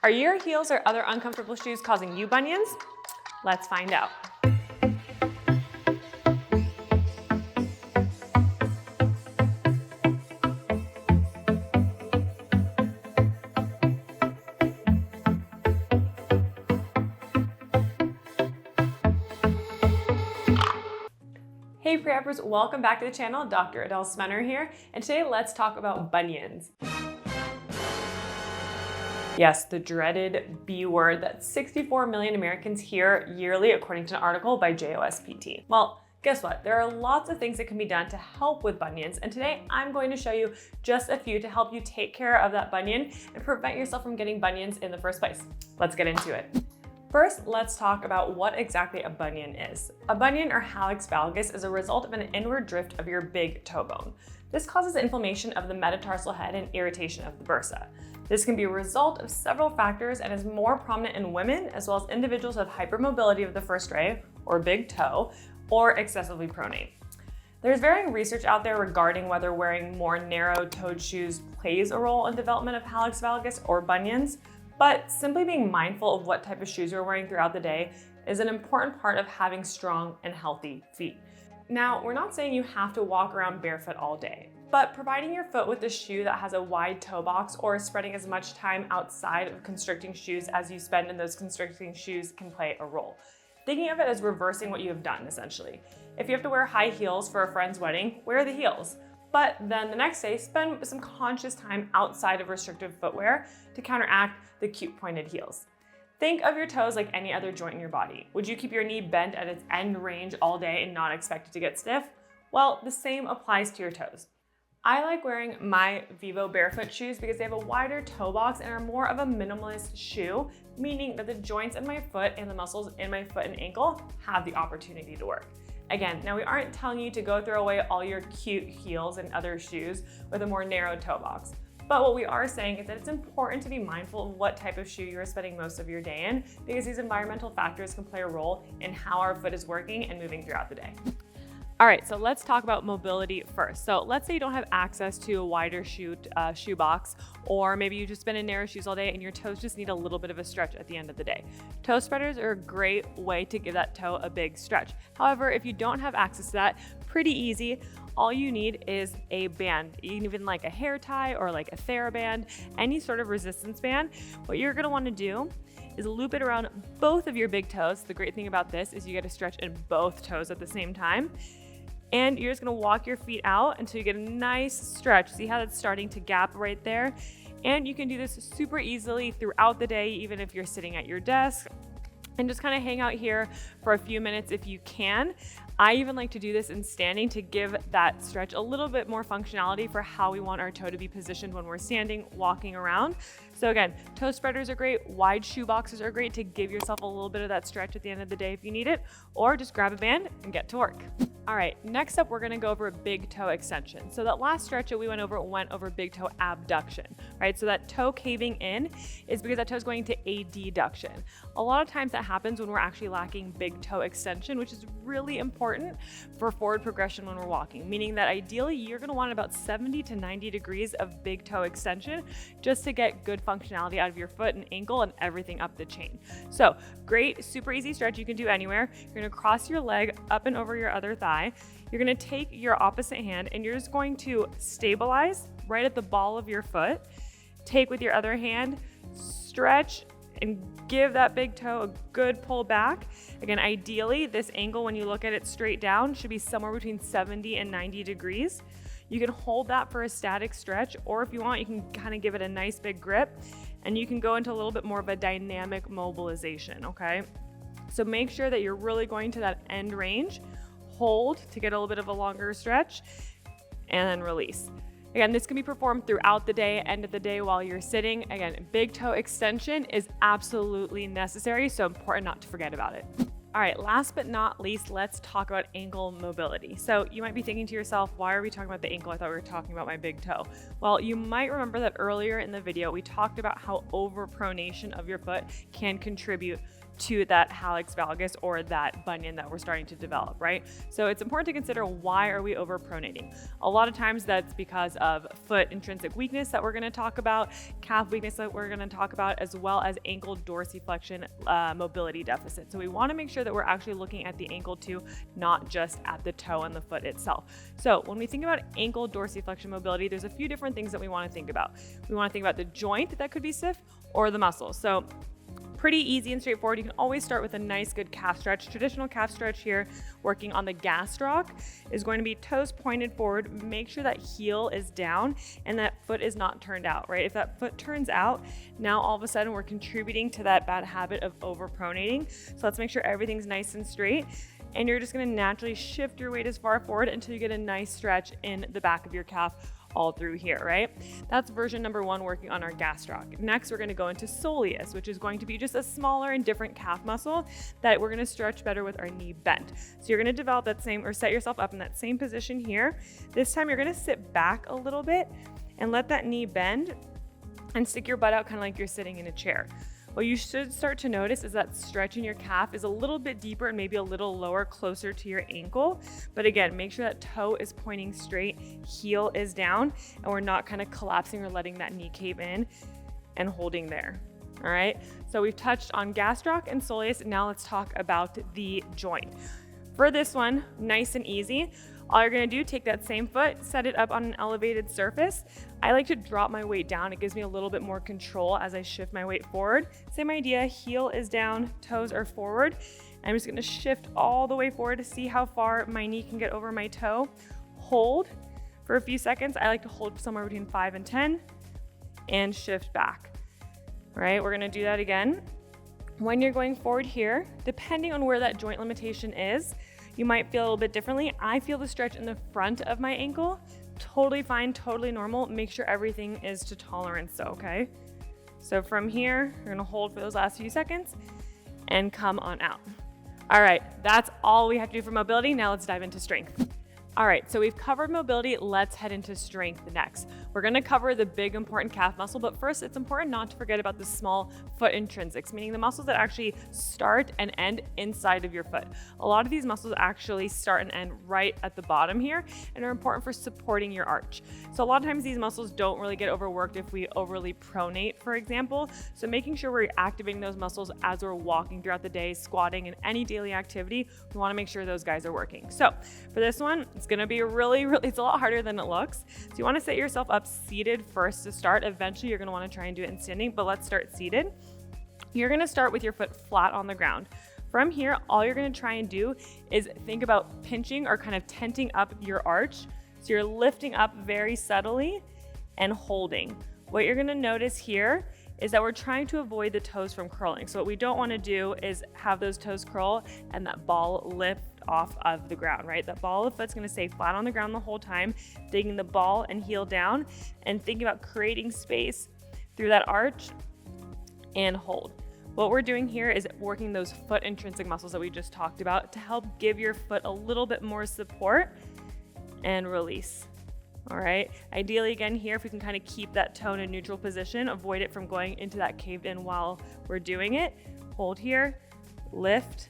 Are your heels or other uncomfortable shoes causing you bunions? Let's find out. Hey preppers, welcome back to the channel. Dr. Adelle Smenner here, and today let's talk about bunions. Yes, the dreaded B word that 64 million Americans hear yearly, according to an article by JOSPT. Well, guess what? There are lots of things that can be done to help with bunions, and today I'm going to show you just a few to help you take care of that bunion and prevent yourself from getting bunions in the first place. Let's get into it. First, let's talk about what exactly a bunion is. A bunion, or hallux valgus, is a result of an inward drift of your big toe bone. This causes inflammation of the metatarsal head and irritation of the bursa. This can be a result of several factors and is more prominent in women as well as individuals with hypermobility of the first ray, or big toe, or excessively pronate. There's varying research out there regarding whether wearing more narrow-toed shoes plays a role in development of hallux valgus or bunions. But simply being mindful of what type of shoes you're wearing throughout the day is an important part of having strong and healthy feet. Now, we're not saying you have to walk around barefoot all day, but providing your foot with a shoe that has a wide toe box or spending as much time outside of constricting shoes as you spend in those constricting shoes can play a role. Thinking of it as reversing what you have done, essentially. If you have to wear high heels for a friend's wedding, wear the heels. But then the next day, spend some conscious time outside of restrictive footwear to counteract the cute pointed heels. Think of your toes like any other joint in your body. Would you keep your knee bent at its end range all day and not expect it to get stiff? Well, the same applies to your toes. I like wearing my Vivo barefoot shoes because they have a wider toe box and are more of a minimalist shoe, meaning that the joints in my foot and the muscles in my foot and ankle have the opportunity to work. Again, now we aren't telling you to go throw away all your cute heels and other shoes with a more narrow toe box. But what we are saying is that it's important to be mindful of what type of shoe you are spending most of your day in, because these environmental factors can play a role in how our foot is working and moving throughout the day. All right, so let's talk about mobility first. So let's say you don't have access to a wider shoe box, or maybe you just been in narrow shoes all day and your toes just need a little bit of a stretch at the end of the day. Toe spreaders are a great way to give that toe a big stretch. However, if you don't have access to that, pretty easy. All you need is a band, even like a hair tie or like a TheraBand, any sort of resistance band. What you're gonna wanna do is loop it around both of your big toes. The great thing about this is you get to stretch in both toes at the same time. And you're just gonna walk your feet out until you get a nice stretch. See how that's starting to gap right there? And you can do this super easily throughout the day, even if you're sitting at your desk, and just kind of hang out here for a few minutes if you can. I even like to do this in standing to give that stretch a little bit more functionality for how we want our toe to be positioned when we're standing, walking around. So again, toe spreaders are great, wide shoe boxes are great to give yourself a little bit of that stretch at the end of the day if you need it, or just grab a band and get to work. All right, next up, we're gonna go over big toe extension. So that last stretch that we went over big toe abduction, right? So that toe caving in is because that toe is going to adduction. A lot of times that happens when we're actually lacking big toe extension, which is really important for forward progression when we're walking, meaning that ideally you're gonna want about 70 to 90 degrees of big toe extension just to get good functionality out of your foot and ankle and everything up the chain. So great, super easy stretch you can do anywhere. You're gonna cross your leg up and over your other thigh. You're gonna take your opposite hand and you're just going to stabilize right at the ball of your foot. Take with your other hand, stretch, and give that big toe a good pull back. Again, ideally, this angle, when you look at it straight down, should be somewhere between 70 and 90 degrees. You can hold that for a static stretch, or if you want, you can kind of give it a nice big grip, and you can go into a little bit more of a dynamic mobilization, okay? So make sure that you're really going to that end range. Hold to get a little bit of a longer stretch, and then release. Again, this can be performed throughout the day, end of the day while you're sitting. Again, big toe extension is absolutely necessary, so important not to forget about it. All right, last but not least, let's talk about ankle mobility. So you might be thinking to yourself, why are we talking about the ankle? I thought we were talking about my big toe. Well, you might remember that earlier in the video, we talked about how overpronation of your foot can contribute to that hallux valgus or that bunion that we're starting to develop, right? So it's important to consider, why are we overpronating? A lot of times that's because of foot intrinsic weakness that we're going to talk about, calf weakness that we're going to talk about, as well as ankle dorsiflexion mobility deficit. So we want to make sure that we're actually looking at the ankle too, not just at the toe and the foot itself. So when we think about ankle dorsiflexion mobility, there's a few different things that we want to think about. We want to think about the joint that could be stiff or the muscle. So pretty easy and straightforward. You can always start with a nice good calf stretch. Traditional calf stretch here, working on the gastroc, is going to be toes pointed forward. Make sure that heel is down and that foot is not turned out, right? If that foot turns out, now all of a sudden we're contributing to that bad habit of overpronating. So let's make sure everything's nice and straight. And you're just gonna naturally shift your weight as far forward until you get a nice stretch in the back of your calf all through here, right? That's version number one, working on our gastroc. Next, we're gonna go into soleus, which is going to be just a smaller and different calf muscle that we're gonna stretch better with our knee bent. So you're gonna develop that same, or set yourself up in that same position here. This time you're gonna sit back a little bit and let that knee bend and stick your butt out kind of like you're sitting in a chair. What you should start to notice is that stretch in your calf is a little bit deeper and maybe a little lower, closer to your ankle. But again, make sure that toe is pointing straight, heel is down, and we're not kind of collapsing or letting that knee cave in and holding there. All right, so we've touched on gastroc and soleus. Now let's talk about the joint. For this one, nice and easy. All you're gonna do, take that same foot, set it up on an elevated surface. I like to drop my weight down. It gives me a little bit more control as I shift my weight forward. Same idea, heel is down, toes are forward. I'm just gonna shift all the way forward to see how far my knee can get over my toe. Hold for a few seconds. I like to hold somewhere between 5 and 10 and shift back. All right, we're gonna do that again. When you're going forward here, depending on where that joint limitation is, you might feel a little bit differently. I feel the stretch in the front of my ankle. Totally fine, totally normal. Make sure everything is to tolerance, okay? So from here, you're gonna hold for those last few seconds and come on out. All right, that's all we have to do for mobility. Now let's dive into strength. All right, so we've covered mobility. Let's head into strength next. We're gonna cover the big important calf muscle, but first it's important not to forget about the small foot intrinsics, meaning the muscles that actually start and end inside of your foot. A lot of these muscles actually start and end right at the bottom here and are important for supporting your arch. So a lot of times these muscles don't really get overworked if we overly pronate, for example. So making sure we're activating those muscles as we're walking throughout the day, squatting, and any daily activity, we wanna make sure those guys are working. So for this one, it's gonna be it's a lot harder than it looks. So you wanna set yourself up seated first to start. Eventually you're gonna wanna try and do it in standing, but let's start seated. You're gonna start with your foot flat on the ground. From here, all you're gonna try and do is think about pinching or kind of tenting up your arch. So you're lifting up very subtly and holding. What you're gonna notice here is that we're trying to avoid the toes from curling. So what we don't wanna do is have those toes curl and that ball lift off of the ground, right? That ball of the foot's gonna stay flat on the ground the whole time, digging the ball and heel down and thinking about creating space through that arch and hold. What we're doing here is working those foot intrinsic muscles that we just talked about to help give your foot a little bit more support and release. All right, ideally again here, if we can kind of keep that toe in a neutral position, avoid it from going into that caved in while we're doing it. Hold here, lift,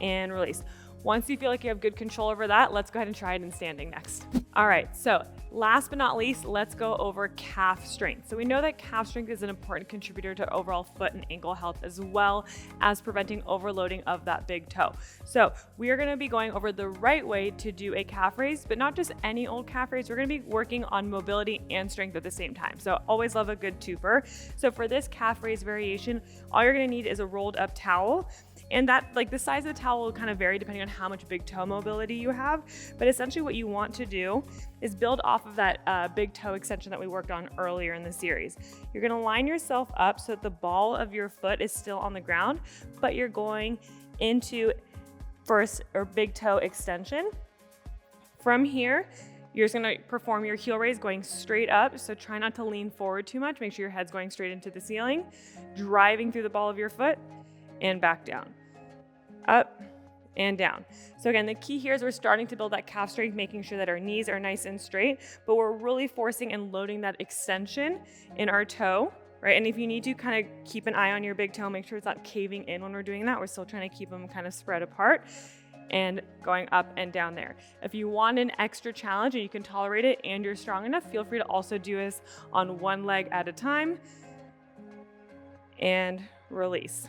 and release. Once you feel like you have good control over that, let's go ahead and try it in standing next. All right, so last but not least, let's go over calf strength. So we know that calf strength is an important contributor to overall foot and ankle health, as well as preventing overloading of that big toe. So we are gonna be going over the right way to do a calf raise, but not just any old calf raise. We're gonna be working on mobility and strength at the same time. So always love a good twofer. So for this calf raise variation, all you're gonna need is a rolled up towel. And that, like, the size of the towel will kind of vary depending on how much big toe mobility you have. But essentially what you want to do is build off of that big toe extension that we worked on earlier in the series. You're gonna line yourself up so that the ball of your foot is still on the ground, but you're going into first or big toe extension. From here, you're just gonna perform your heel raise going straight up. So try not to lean forward too much. Make sure your head's going straight into the ceiling, driving through the ball of your foot and back down. Up and down. So again, the key here is we're starting to build that calf strength, making sure that our knees are nice and straight, but we're really forcing and loading that extension in our toe right? And if you need to, kind of keep an eye on your big toe, make sure it's not caving in when we're doing that. We're still trying to keep them kind of spread apart and going up and down there. If you want an extra challenge and you can tolerate it and you're strong enough, feel free to also do this on one leg at a time and release.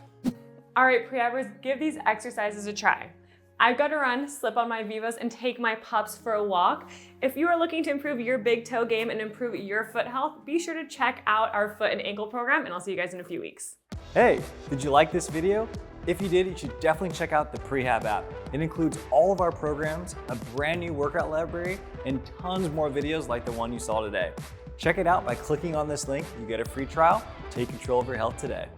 All right, pre-habbers, give these exercises a try. I've got to run, slip on my Vivos, and take my pups for a walk. If you are looking to improve your big toe game and improve your foot health, be sure to check out our foot and ankle program, and I'll see you guys in a few weeks. Hey, did you like this video? If you did, you should definitely check out the Prehab app. It includes all of our programs, a brand new workout library, and tons more videos like the one you saw today. Check it out by clicking on this link. You get a free trial. Take control of your health today.